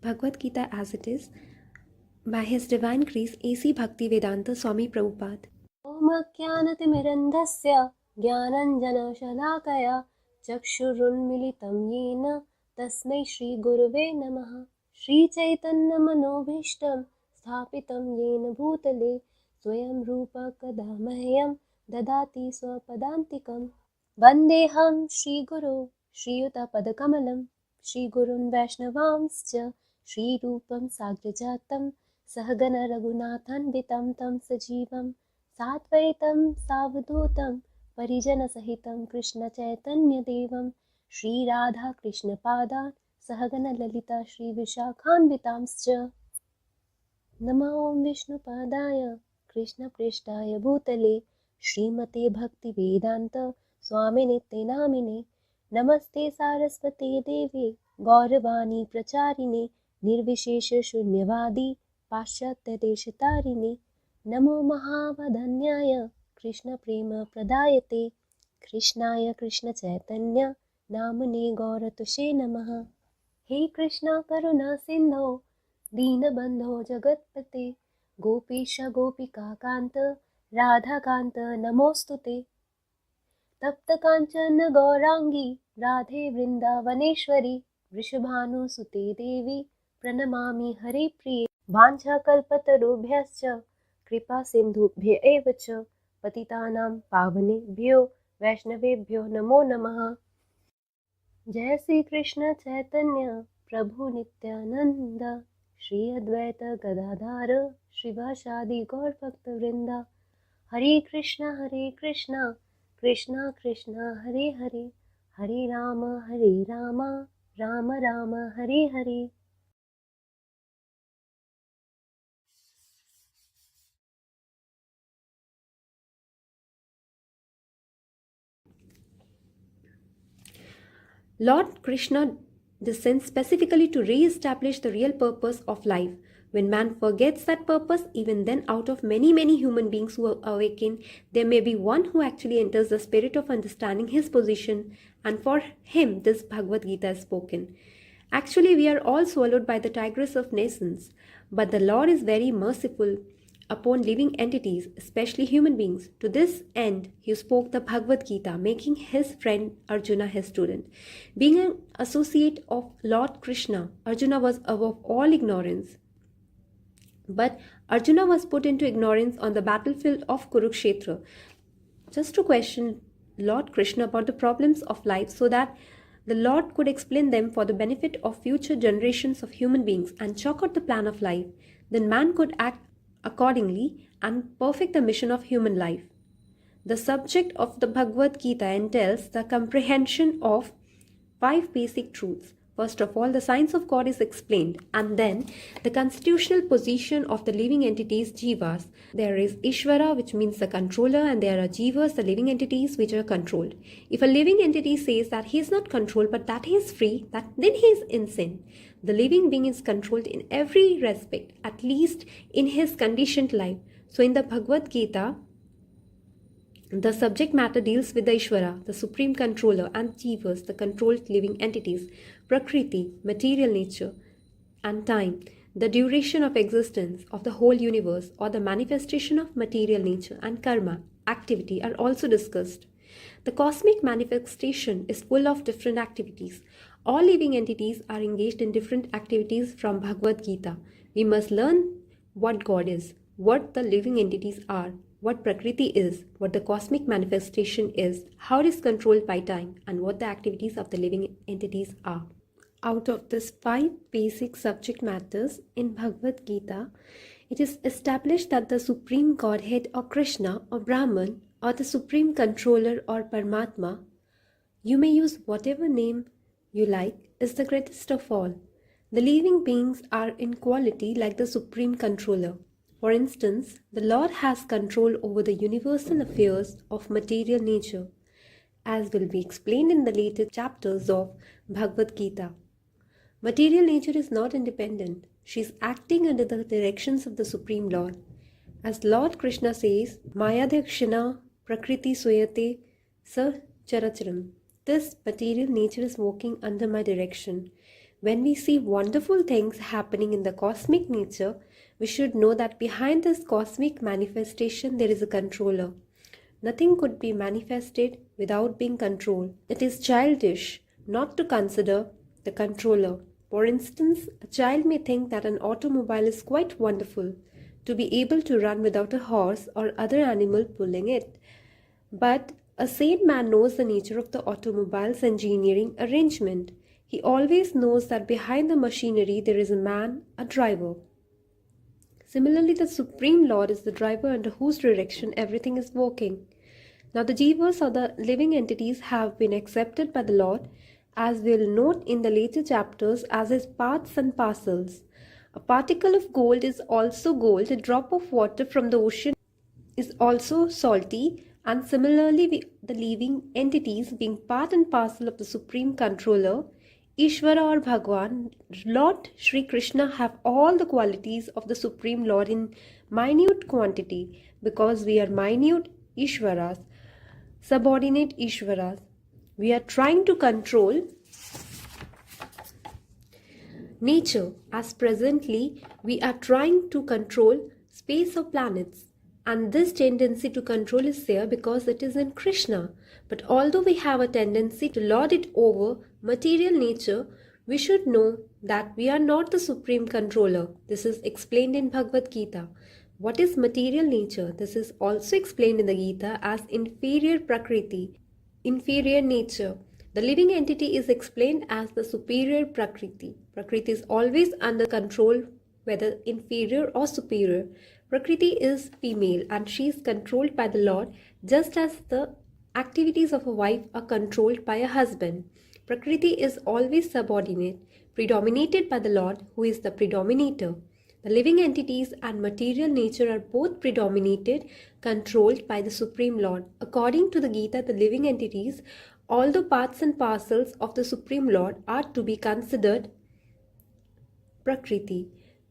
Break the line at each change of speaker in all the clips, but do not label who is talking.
Bhagavad Gita as it is by His Divine Grace A.C. Bhaktivedanta Swami Prabhupada.
ॐ ज्ञानतिमिरन्धस्य ज्ञानञ्जनशलाकया चक्षुरुन्मिलितं येन तस्मै श्रीगुरुवे नमः। श्रीचैतन्यमनोभीष्टं स्थापितं येन भूतले स्वयं रूप कदा मह्यं ददाति स्वपदान्तिकं। वन्देऽहं श्रीगुरो श्रीयुतपदकमलं श्रीगुरुन् वैष्णवांश्च श्रीरूपं साग्रजातं सहगण रघुनाथान्वितं तं सजीवं साद्वैतं सावधूतं परिजनसहितं कृष्णचैतन्यदेवं श्रीराधाकृष्णपादान् सहगणललिता श्रीविशाखान्वितांश्च। नमो विष्णुपादाय कृष्णपृष्ठाय भूतले श्रीमते भक्तिवेदान्त स्वामिनिते नामिने। नमस्ते सारस्वते देवे गौरवाणी प्रचारिणे निर्विशेषशून्यवादी पाश्चात्यदेशतारिणे। नमो महावदन्याय कृष्णप्रेमप्रदायते कृष्णाय कृष्णचैतन्य नामने गौरतुषे नमः। हे कृष्णा करुणा सिन्धो दीनबन्धो जगत्पते गोपीश गोपिकान्त राधाकान्त नमोऽस्तुते। तप्तकाञ्चन गौराङ्गी राधे वृन्दावनेश्वरी वृषभानुसुते देवी प्रणमामि हरिप्रिये। वाञ्छाकल्पतरुभ्यश्च कृपासिन्धुभ्य एव च पतितानां पावनेभ्यो वैष्णवेभ्यो नमो नमः। जय श्री कृष्ण चैतन्य प्रभु नित्यानंद श्री अद्वैत गदाधर श्रीवासादि गौरभक्तवृंद। हरे Krishna Krishna Krishna Hare Hare Hare Ram Ram Ram Hare Hare.
Lord Krishna descends specifically to re-establish the real purpose of life. When man forgets that purpose, even then out of many human beings who awaken, there may be one who actually enters the spirit of understanding his position, and for him this Bhagavad Gita is spoken. Actually, we are all swallowed by the tigress of nations, but the Lord is very merciful upon living entities, especially human beings. To this end, he spoke the Bhagavad Gita, making his friend Arjuna his student. Being an associate of Lord Krishna, Arjuna was above all ignorance. But Arjuna was put into ignorance on the battlefield of Kurukshetra, just to question Lord Krishna about the problems of life so that the Lord could explain them for the benefit of future generations of human beings and chalk out the plan of life. Then man could act accordingly and perfect the mission of human life. The subject of the Bhagavad Gita entails the comprehension of 5 basic truths. First of all, the science of God is explained, and then the constitutional position of the living entities, jivas. There is Ishvara, which means the controller, and there are jivas, the living entities which are controlled. If a living entity says that he is not controlled but that he is free, then he is in sin. The living being is controlled in every respect, at least in his conditioned life. So in the Bhagavad Gita, the subject matter deals with the Ishvara, the supreme controller, and jivas, the controlled living entities, prakriti, material nature, and time, the duration of existence of the whole universe, or the manifestation of material nature, and karma, activity, are also discussed. The cosmic manifestation is full of different activities. All living entities are engaged in different activities from Bhagavad Gita. We must learn what God is, what the living entities are, what Prakriti is, what the cosmic manifestation is, how it is controlled by time, and what the activities of the living entities are. Out of these 5 basic subject matters in Bhagavad Gita, it is established that the Supreme Godhead or Krishna or Brahman or the Supreme Controller or Paramatma, you may use whatever name you like, is the greatest of all. The living beings are in quality like the Supreme Controller. For instance, the Lord has control over the universal affairs of material nature, as will be explained in the later chapters of Bhagavad Gita. Material nature is not independent. She is acting under the directions of the Supreme Lord. As Lord Krishna says, Mayadhakshana Prakriti Suyate Sa Characharam. This material nature is working under my direction. When we see wonderful things happening in the cosmic nature, we should know that behind this cosmic manifestation there is a controller. Nothing could be manifested without being controlled. It is childish not to consider the controller. For instance, a child may think that an automobile is quite wonderful, to be able to run without a horse or other animal pulling it. But a sane man knows the nature of the automobile's engineering arrangement. He always knows that behind the machinery there is a man, a driver. Similarly, the Supreme Lord is the driver under whose direction everything is working. Now, the jivas or the living entities have been accepted by the Lord, as we'll note in the later chapters, as his parts and parcels. A particle of gold is also gold, a drop of water from the ocean is also salty, and similarly, the living entities being part and parcel of the Supreme Controller, Ishvara or Bhagwan, Lord Sri Krishna have all the qualities of the Supreme Lord in minute quantity, because we are minute Ishvaras, subordinate Ishvaras. We are trying to control nature, as presently we are trying to control space or planets. And this tendency to control is there because it is in Krishna. But although we have a tendency to lord it over material nature, we should know that we are not the supreme controller. This is explained in Bhagavad Gita. What is material nature? This is also explained in the Gita as inferior Prakriti, inferior nature. The living entity is explained as the superior Prakriti. Prakriti is always under control, whether inferior or superior. Prakriti is female and she is controlled by the Lord, just as the activities of a wife are controlled by a husband. Prakriti is always subordinate, predominated by the Lord, who is the predominator. The living entities and material nature are both predominated, controlled by the Supreme Lord. According to the Gita, the living entities, all the parts and parcels of the Supreme Lord, are to be considered Prakriti.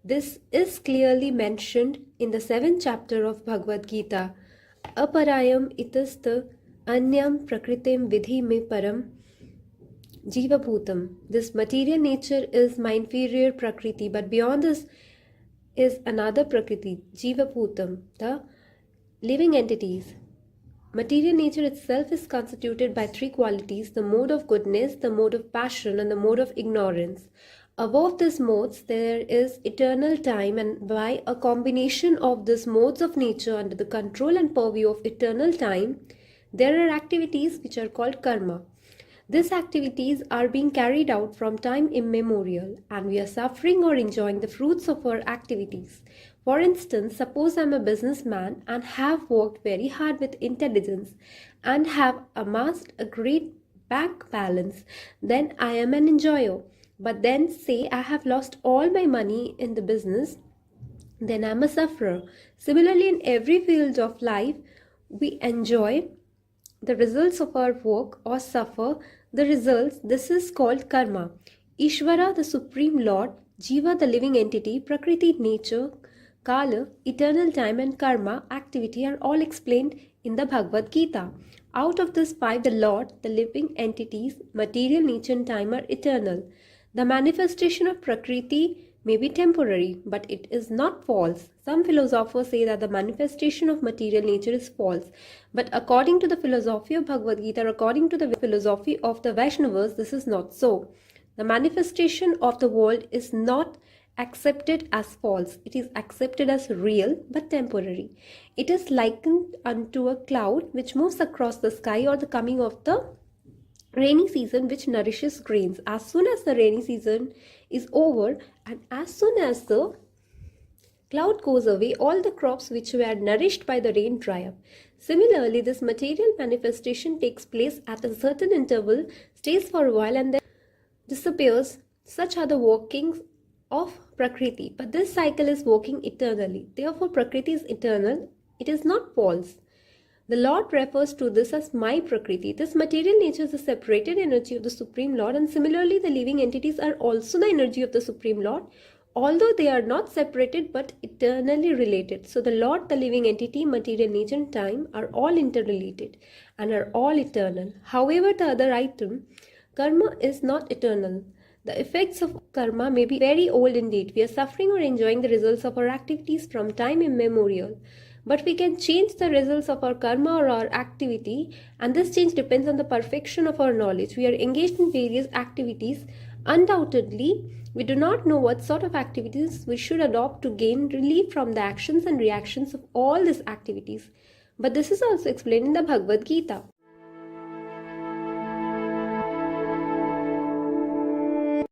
This is clearly mentioned in the 7th chapter of Bhagavad Gita. Aparayam itastha anyam prakritim vidhi me param jiva bhutam. This material nature is my inferior Prakriti, but beyond this is another Prakriti, jiva bhutam, the living entities. Material nature itself is constituted by three qualities: the mode of goodness, the mode of passion, and the mode of ignorance. Above these modes, there is eternal time, and by a combination of these modes of nature under the control and purview of eternal time, there are activities which are called karma. These activities are being carried out from time immemorial, and we are suffering or enjoying the fruits of our activities. For instance, suppose I am a businessman and have worked very hard with intelligence and have amassed a great bank balance, then I am an enjoyer. But then say I have lost all my money in the business, then I am a sufferer. Similarly, in every field of life, we enjoy the results of our work or suffer the results. This is called karma. Ishvara, the Supreme Lord, Jiva, the living entity, Prakriti, nature, Kala, eternal time, and karma, activity, are all explained in the Bhagavad Gita. Out of this five, the Lord, the living entities, material, nature, and time are eternal. The manifestation of Prakriti may be temporary, but it is not false. Some philosophers say that the manifestation of material nature is false. But according to the philosophy of Bhagavad Gita, according to the philosophy of the Vaishnavas, this is not so. The manifestation of the world is not accepted as false. It is accepted as real but temporary. It is likened unto a cloud which moves across the sky, or the coming of the rainy season which nourishes grains. As soon as the rainy season is over and as soon as the cloud goes away, all the crops which were nourished by the rain dry up. Similarly, this material manifestation takes place at a certain interval, stays for a while, and then disappears. Such are the workings of Prakriti. But this cycle is working eternally. Therefore, Prakriti is eternal. It is not false. The Lord refers to this as my Prakriti. This material nature is the separated energy of the Supreme Lord, and similarly the living entities are also the energy of the Supreme Lord, although they are not separated but eternally related. So the Lord, the living entity, material nature, and time are all interrelated and are all eternal. However, the other item, karma, is not eternal. The effects of karma may be very old indeed. We are suffering or enjoying the results of our activities from time immemorial. But we can change the results of our karma or our activity, and this change depends on the perfection of our knowledge. We are engaged in various activities. Undoubtedly, we do not know what sort of activities we should adopt to gain relief from the actions and reactions of all these activities. But this is also explained in the Bhagavad Gita.